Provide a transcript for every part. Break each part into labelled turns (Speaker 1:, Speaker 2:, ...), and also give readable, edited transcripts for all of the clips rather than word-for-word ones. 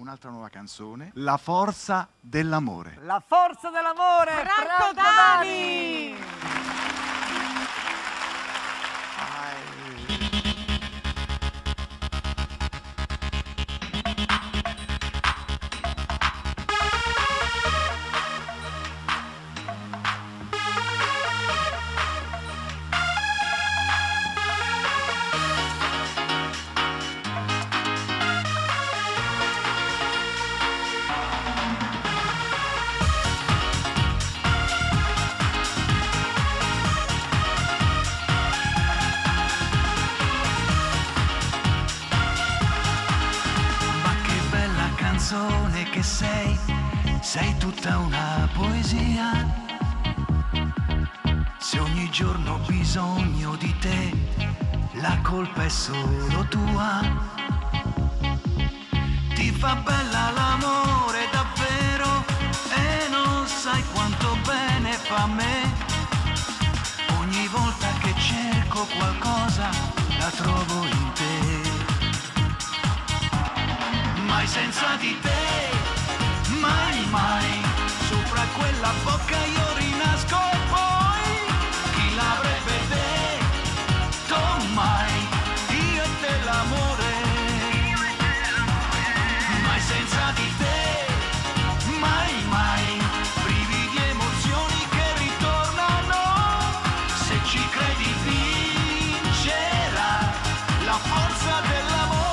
Speaker 1: un'altra nuova canzone, La forza dell'amore.
Speaker 2: La forza dell'amore,
Speaker 3: Franco Dani!
Speaker 4: Che sei tutta una poesia. Se ogni giorno ho bisogno di te, la colpa è solo tua. Ti fa bella l'amore davvero e non sai quanto bene fa a me. Ogni volta che cerco qualcosa la trovo in te. Mai senza di te, mai, mai, sopra quella bocca io rinasco e poi chi l'avrebbe detto mai, io e te l'amore. Mai senza di te, mai, mai, brividi emozioni che ritornano, se ci credi vincerà la forza dell'amore.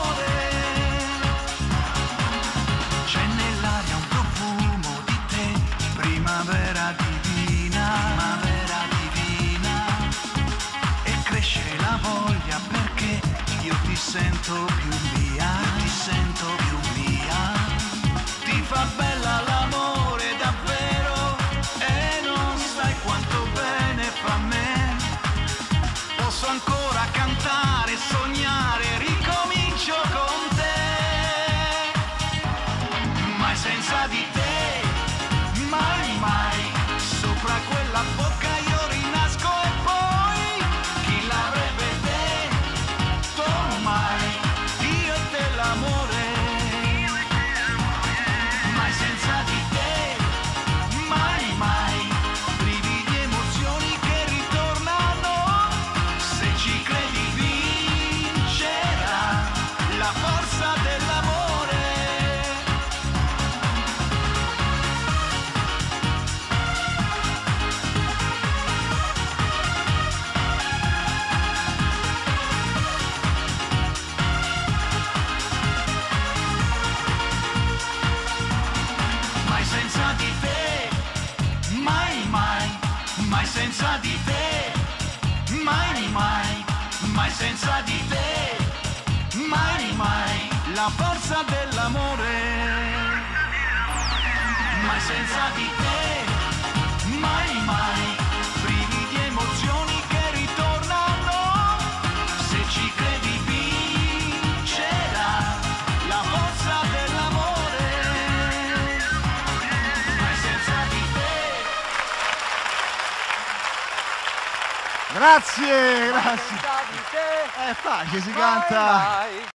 Speaker 4: Primavera divina, e cresce la voglia perché io ti sento più mia, ti fa bella l'amore davvero e non sai quanto bene fa a me. Posso ancora cantare, sognare, ricomincio con te, mai senza di te. Mai, mai, sopra quella bocca io rinasco e poi chi l'avrebbe detto mai, io e te l'amore. Mai senza di te, mai, mai, brividi emozioni che ritornano, se ci credi vincerà la forza dell'amore. Senza di te, mai, mai, mai senza di te, mai, mai, mai senza di te, mai, mai, la forza dell'amore. Mai senza di te, mai, mai, brividi emozioni che ritornano, se ci credi vincerà la forza dell'amore.
Speaker 1: Grazie, grazie. È facile, si canta.